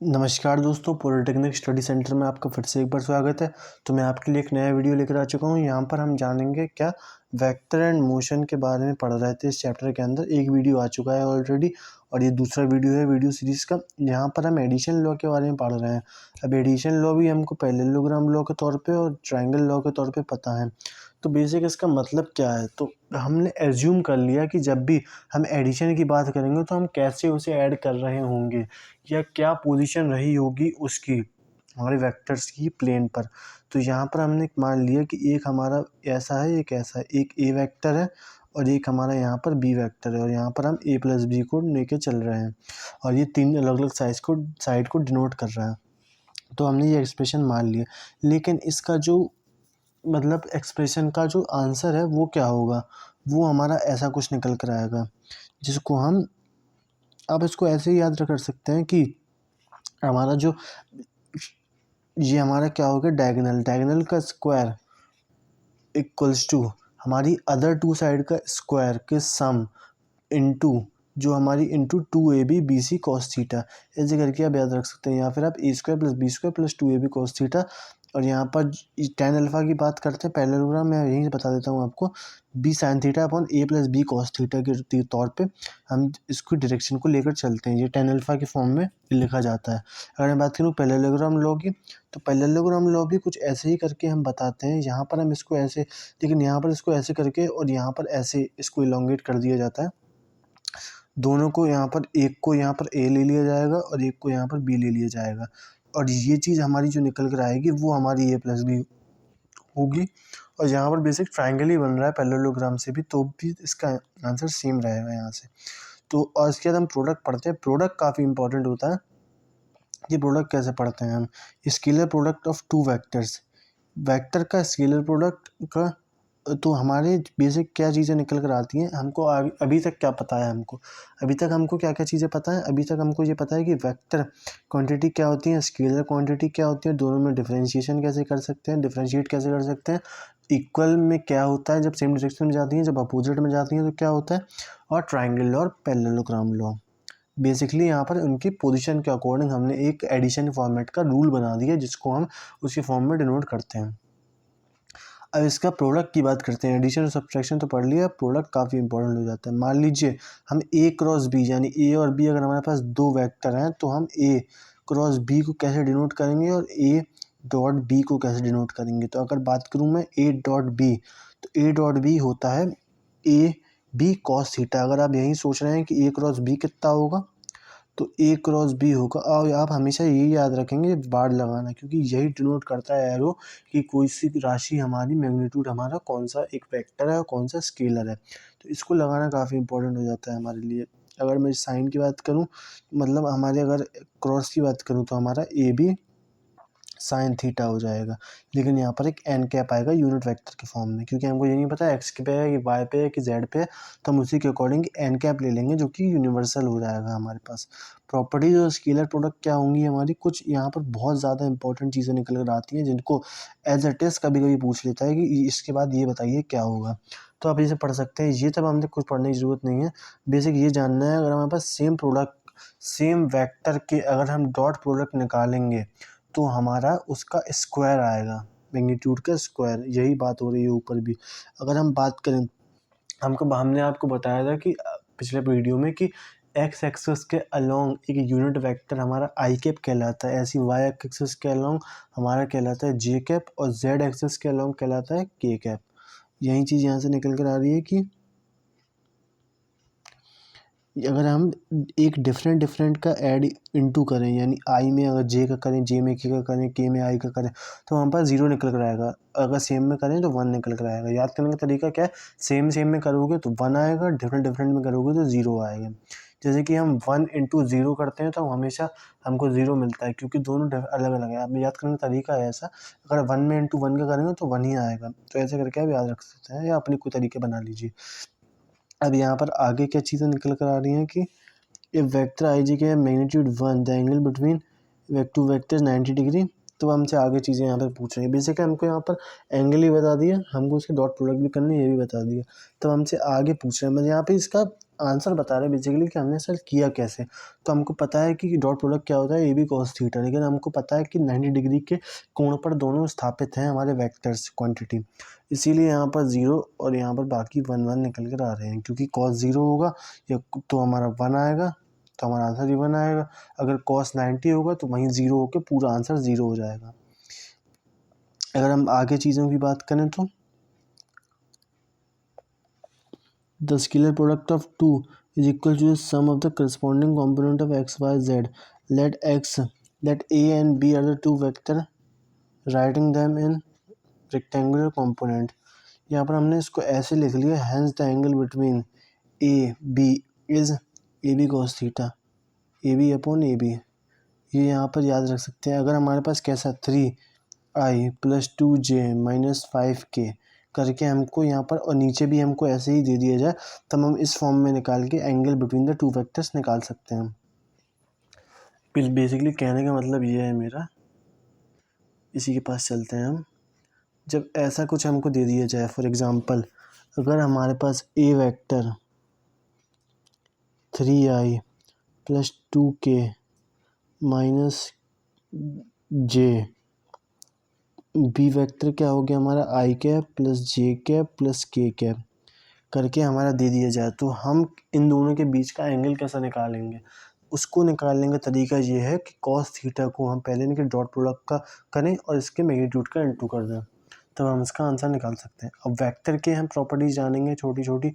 नमस्कार दोस्तों, polytechnic study centre में आपका फिर से एक बार स्वागत है। तो मैं आपके लिए एक नया वीडियो लेकर आ चुका हूँ। यहाँ पर हम जानेंगे क्या वेक्टर एंड मोशन के बारे में पढ़ रहे थे। इस चैप्टर के अंदर एक वीडियो आ चुका है ऑलरेडी और ये दूसरा वीडियो है वीडियो सीरीज़ का। यहाँ पर हम एडिशन लॉ के बारे में पढ़ रहे हैं। अब एडिशन लॉ भी हमको पैरेललोग्राम लॉ के तौर पर और ट्रायंगल लॉ के तौर पर पता है। तो बेसिक इसका मतलब क्या है, तो हमने एज्यूम कर लिया कि जब भी हम एडिशन की बात करेंगे तो हम कैसे उसे ऐड कर रहे होंगे या क्या पोजीशन रही होगी उसकी हमारे वेक्टर्स की प्लेन पर। तो यहाँ पर हमने मान लिया कि एक हमारा ऐसा है, एक ऐसा है, एक ए वेक्टर है और एक हमारा यहाँ पर बी वेक्टर है और यहाँ पर हम ए प्लस बी को लेके चल रहे हैं और ये तीन अलग अलग साइड को डिनोट कर रहा है। तो हमने ये एक्सप्रेशन मान लिया, लेकिन इसका जो मतलब एक्सप्रेशन का जो आंसर है वो क्या होगा, वो हमारा ऐसा कुछ निकल कर आएगा जिसको हम अब इसको ऐसे ही याद कर सकते हैं कि हमारा जो ये हमारा क्या होगा, डायगोनल का स्क्वायर इक्वल्स टू हमारी अदर टू साइड का स्क्वायर के सम इनटू जो हमारी इंटू 2ab cos थीटा, ऐसे करके आप याद रख सकते हैं। या फिर आप a² + b² + 2ab cos theta. और यहाँ पर tan अल्फा की बात करते हैं पैरेललोग्राम, मैं यहीं से बता देता हूँ आपको, b sin theta upon a + b cos theta के तौर पे हम इसको डायरेक्शन को लेकर चलते हैं। ये tan अल्फा के फॉर्म में लिखा जाता है। अगर मैं बात करूँ पैरेललोग्राम लॉ की, तो पैरेललोग्राम लॉ भी कुछ ऐसे ही करके हम बताते हैं। यहाँ पर हम इसको ऐसे, लेकिन यहाँ पर इसको ऐसे करके और यहाँ पर ऐसे इसको इलोंगेट कर दिया जाता है। दोनों को यहाँ पर, एक को यहाँ पर ए ले लिया जाएगा और एक को यहाँ पर बी ले लिया जाएगा और ये चीज़ हमारी जो निकल कर आएगी वो हमारी a + b होगी। और यहाँ पर बेसिक ट्रायंगल ही बन रहा है पैरेललोग्राम से भी, तो भी इसका आंसर सेम रहेगा यहाँ से। तो और इसके बाद हम प्रोडक्ट पढ़ते हैं। प्रोडक्ट काफ़ी इंपॉर्टेंट होता है। ये प्रोडक्ट कैसे पढ़ते हैं हम, scalar product of two vectors, vector का स्केलर प्रोडक्ट का। तो हमारे बेसिक क्या चीज़ें निकल कर आती हैं हमको, अभी तक क्या पता है हमको, अभी तक हमको क्या क्या चीज़ें पता है। अभी तक हमको ये पता है कि वेक्टर क्वांटिटी क्या होती है, स्केलर क्वांटिटी क्या होती है, दोनों में डिफरेंशिएशन कैसे कर सकते हैं, डिफरेंशिएट कैसे कर सकते हैं, इक्वल में क्या होता है जब सेम डायरेक्शन में जाती हैं, जब अपोजिट में जाती हैं तो क्या होता है, और ट्राइंगल लॉ और पैरेललोग्राम लॉ। बेसिकली यहाँ पर उनकी पोजीशन के अकॉर्डिंग हमने एक एडिशन फॉर्मेट का रूल बना दिया जिसको हम उसी फॉर्म में डिनोट करते हैं। अब इसका प्रोडक्ट की बात करते हैं। एडिशन और सब्ट्रैक्शन तो पढ़ लिया, प्रोडक्ट काफ़ी इंपॉर्टेंट हो जाता है। मान लीजिए हम a क्रॉस b यानी a और b अगर हमारे पास दो वेक्टर हैं तो हम a क्रॉस b को कैसे डिनोट करेंगे और a डॉट b को कैसे डिनोट करेंगे। तो अगर बात करूँ मैं a डॉट b, तो a डॉट b होता है a b cos थीटा। अगर आप यही सोच रहे हैं कि a क्रॉस b कितना होगा, तो a क्रॉस b होगा। और आप हमेशा यही याद रखेंगे बार लगाना, क्योंकि यही डिनोट करता है एरो कि कोई सी राशि हमारी, मैग्नीट्यूड हमारा कौन सा एक वेक्टर है और कौन सा स्केलर है। तो इसको लगाना काफ़ी इंपॉर्टेंट हो जाता है हमारे लिए। अगर मैं साइन की बात करूँ, मतलब हमारे अगर क्रॉस की बात करूँ तो हमारा ए बी साइन थीटा हो जाएगा। लेकिन यहाँ पर एक एन कैप आएगा यूनिट वेक्टर के फॉर्म में, क्योंकि हमको ये नहीं पता एक्स पे है कि वाई पे है कि जेड पे है, तो हम उसी के अकॉर्डिंग एन कैप ले लेंगे जो कि यूनिवर्सल हो जाएगा हमारे पास। प्रॉपर्टीज और स्केलर प्रोडक्ट क्या होंगी हमारी, कुछ यहाँ पर बहुत ज़्यादा इंपॉर्टेंट चीज़ें निकल कर आती हैं जिनको एज अ टेस्ट कभी कभी पूछ लेता है कि इसके बाद ये बताइए क्या होगा। तो आप इसे पढ़ सकते हैं। ये तब हमें कुछ पढ़ने की ज़रूरत नहीं है। बेसिक ये जानना है, अगर हमारे पास सेम प्रोडक्ट, सेम वेक्टर के अगर हम डॉट प्रोडक्ट निकालेंगे तो हमारा उसका स्क्वायर आएगा, मैग्नीट्यूड का स्क्वायर। यही बात हो रही है ऊपर भी। अगर हम बात करें, हमने आपको बताया था कि पिछले वीडियो में कि एक्स एक्सिस के अलोंग एक यूनिट वेक्टर हमारा आई कैप कहलाता है, ऐसी वाई एक्सिस के अलोंग हमारा कहलाता है जे कैप और जेड एक्सिस के अलोंग कहलाता है के कैप। यही चीज़ यहाँ से निकल कर आ रही है कि अगर हम एक डिफरेंट का ऐड इनटू करें, यानी आई में अगर जे का करें, जे में के का करें, के में आई का करें, तो हमारे पास 0 निकल कर आएगा। अगर सेम में करें तो 1 निकल कर आएगा। याद करने का तरीका क्या है, सेम में करोगे तो 1 आएगा, डिफरेंट में करोगे तो 0 आएगा। जैसे कि हम 1 × 0 करते हैं तो हमेशा हमको 0 मिलता है, क्योंकि दोनों अलग अलग है। आप याद करने का तरीका है ऐसा, अगर 1 में × 1 का करेंगे तो 1 ही आएगा। तो ऐसे करके आप याद रख सकते हैं या अपनी कोई तरीके बना लीजिए। अब यहाँ पर आगे क्या चीज़ें निकल कर आ रही हैं कि इफ वेक्टर आई जी के magnitude 1, the angle between two vectors 90 degree. तो हमसे आगे चीज़ें यहाँ पर पूछ रही हैं। बेसिकली हमको यहाँ पर एंगल ही बता दिया, हमको उसके डॉट प्रोडक्ट भी करनी है, ये भी बता दिया। तो हमसे आगे पूछ रहे हैं, मतलब यहाँ पे इसका आंसर बता रहे हैं बेसिकली कि हमने सर किया कैसे। तो हमको पता है कि डॉट प्रोडक्ट क्या होता है, ए बी कॉस थीटा, लेकिन हमको पता है कि 90 डिग्री के कोण पर दोनों स्थापित हैं हमारे वेक्टर्स क्वांटिटी, इसीलिए यहाँ पर 0 और यहाँ पर बाकी 1 1 निकल कर आ रहे हैं, क्योंकि कॉस 0 होगा या तो हमारा 1 आएगा, तो हमारा आंसर ही 1 आएगा। अगर कॉस 90 होगा तो वहीं 0 होकर पूरा आंसर 0 हो जाएगा। अगर हम आगे चीज़ों की बात करें तो the scalar product of two is equal to the sum of the corresponding component of x, y, z. Let a and b are the two vector, writing them in rectangular component. यहाँ पर हमने इसको ऐसे लिख लिया, hence the angle between a b is ab cos theta, ab upon ab। ये यहाँ पर याद रख सकते हैं। अगर हमारे पास कैसा 3i + 2j - 5k करके हमको यहाँ पर, और नीचे भी हमको ऐसे ही दे दिया जाए, तब हम इस फॉर्म में निकाल के angle between the two vectors निकाल सकते हैं। बेसिकली कहने का मतलब ये है मेरा, इसी के पास चलते हैं हम। जब ऐसा कुछ हमको दे दिया जाए, फॉर एग्जांपल अगर हमारे पास A vector 3i + 2k - j, B vector क्या हो गया हमारा i cap + j cap + k cap करके हमारा दे दिया जाए, तो हम इन दोनों के बीच का एंगल कैसा निकालेंगे? उसको निकालने का तरीका ये है कि कॉस थीटा को हम पहले इनके डॉट प्रोडक्ट का करें और इसके मैग्नीट्यूड का इनटू कर दें, तब हम इसका आंसर निकाल सकते हैं। अब वेक्टर के हम प्रॉपर्टीज़ जानेंगे, छोटी छोटी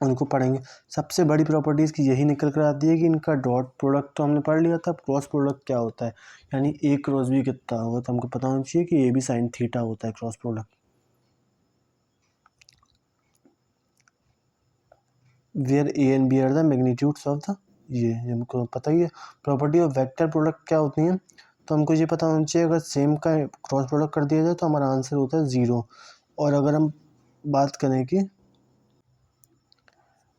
उनको पढ़ेंगे। सबसे बड़ी प्रॉपर्टीज़ की यही निकल कर आती है कि इनका डॉट प्रोडक्ट तो हमने पढ़ लिया था, क्रॉस प्रोडक्ट क्या होता है, यानी ए क्रॉस बी कितना होगा, तो हमको पता होना चाहिए कि ए बी साइन थीटा होता है cross product. Where A and B are the magnitudes of the, ये हमको पता ही है। प्रॉपर्टी ऑफ वेक्टर प्रोडक्ट क्या होती हैं, तो हमको ये पता होना चाहिए, अगर सेम का क्रॉस प्रोडक्ट कर दिया जाए तो हमारा आंसर होता है 0। और अगर हम बात करें कि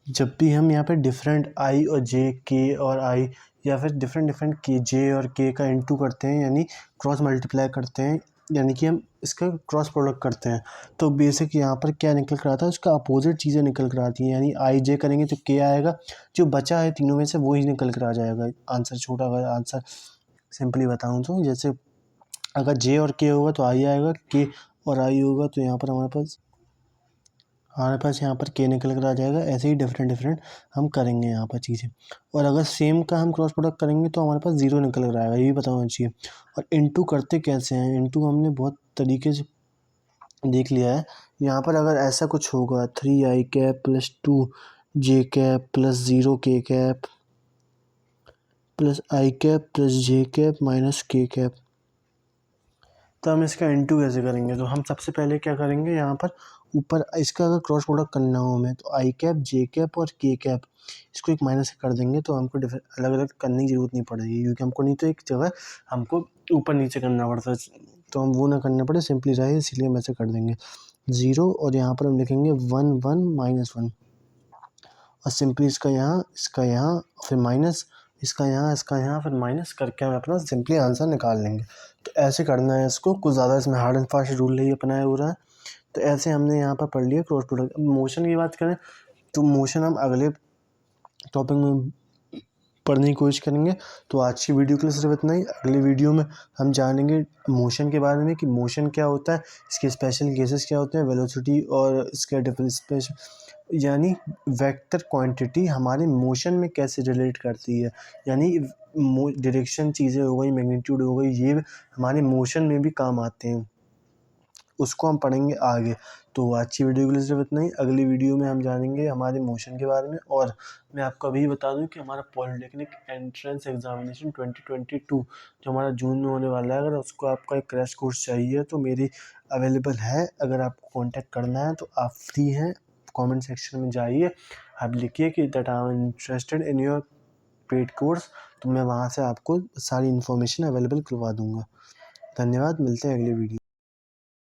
जब भी हम यहाँ पे डिफरेंट आई और जे, के और आई, या फिर डिफरेंट के जे और के का इनटू करते हैं, यानी क्रॉस मल्टीप्लाई करते हैं, यानी कि हम इसका क्रॉस प्रोडक्ट करते हैं, तो बेसिक यहाँ पर क्या निकल कर आता है, उसका अपोजिट चीज़ें निकल कर आती हैं। यानी आई जे करेंगे तो के आएगा, जो बचा है तीनों में से वो ही निकल कर आ जाएगा आंसर। छोटा अगर आंसर सिंपली बताऊँ तो, जैसे अगर जे और के होगा तो आई आएगा, के और आई होगा तो यहाँ पर हमारे पास यहाँ पर के निकल कर आ जाएगा। ऐसे ही डिफरेंट हम करेंगे यहाँ पर चीज़ें। और अगर सेम का हम क्रॉस प्रोडक्ट करेंगे तो हमारे पास 0 निकल कर आएगा, ये भी पता होना चाहिए। और इनटू करते कैसे हैं, इनटू हमने बहुत तरीके से देख लिया है। यहाँ पर अगर ऐसा कुछ होगा 3i cap + 2j cap + 0k cap + i cap + j cap - k cap, तो हम इसका इनटू कैसे करेंगे? तो हम सबसे पहले क्या करेंगे, यहाँ पर ऊपर इसका अगर क्रॉस प्रोडक्ट करना हो हमें, तो आई कैप, जे कैप और के कैप, इसको एक माइनस कर देंगे, तो हमको अलग अलग करने की ज़रूरत नहीं पड़ेगी, क्योंकि हमको नहीं तो एक जगह हमको ऊपर नीचे करना पड़ता है, तो हम वो ना करना पड़े, सिंपली रहे, इसलिए हम ऐसे कर देंगे 0। और यहाँ पर हम लिखेंगे 1 1 -1, और सिंपली इसका यहाँ फिर माइनस, इसका यहाँ फिर माइनस करके हम अपना सिंपली आंसर निकाल लेंगे। तो ऐसे करना है इसको, कुछ ज़्यादा इसमें हार्ड एंड फास्ट रूल नहीं अपनाया हो रहा है। तो ऐसे हमने यहाँ पर पढ़ लिया क्रॉस प्रोडक्ट। अब मोशन की बात करें तो मोशन हम अगले टॉपिक में पढ़ने की कोशिश करेंगे। तो आज की वीडियो के लिए सिर्फ इतना ही। अगली वीडियो में हम जानेंगे मोशन के बारे में, कि मोशन क्या होता है, इसके स्पेशल केसेस क्या होते हैं, वेलोसिटी और इसके डिफरेंट स्पेशल, यानी वेक्टर क्वांटिटी हमारे मोशन में कैसे रिलेट करती है, यानी डायरेक्शन चीज़ें हो गई, मैग्नीट्यूड हो गई, ये हमारे मोशन में भी काम आते हैं, उसको हम पढ़ेंगे आगे। तो आज की वीडियो के लिए सिर्फ इतना ही। अगली वीडियो में हम जानेंगे हमारे मोशन के बारे में। और मैं आपको अभी बता दूं कि हमारा पॉलिटेक्निक एंट्रेंस एग्जामिनेशन 2022 जो हमारा जून में होने वाला है, अगर उसको आपका एक क्रैश कोर्स चाहिए तो मेरी अवेलेबल है। अगर आपको कॉन्टैक्ट करना है तो आप फ्री हैं, कमेंट सेक्शन में जाइए, आप लिखिए कि that I am interested in your paid course, तो मैं वहाँ से आपको सारी इन्फॉर्मेशन अवेलेबल करवा दूँगा। धन्यवाद, मिलते हैं अगली वीडियो।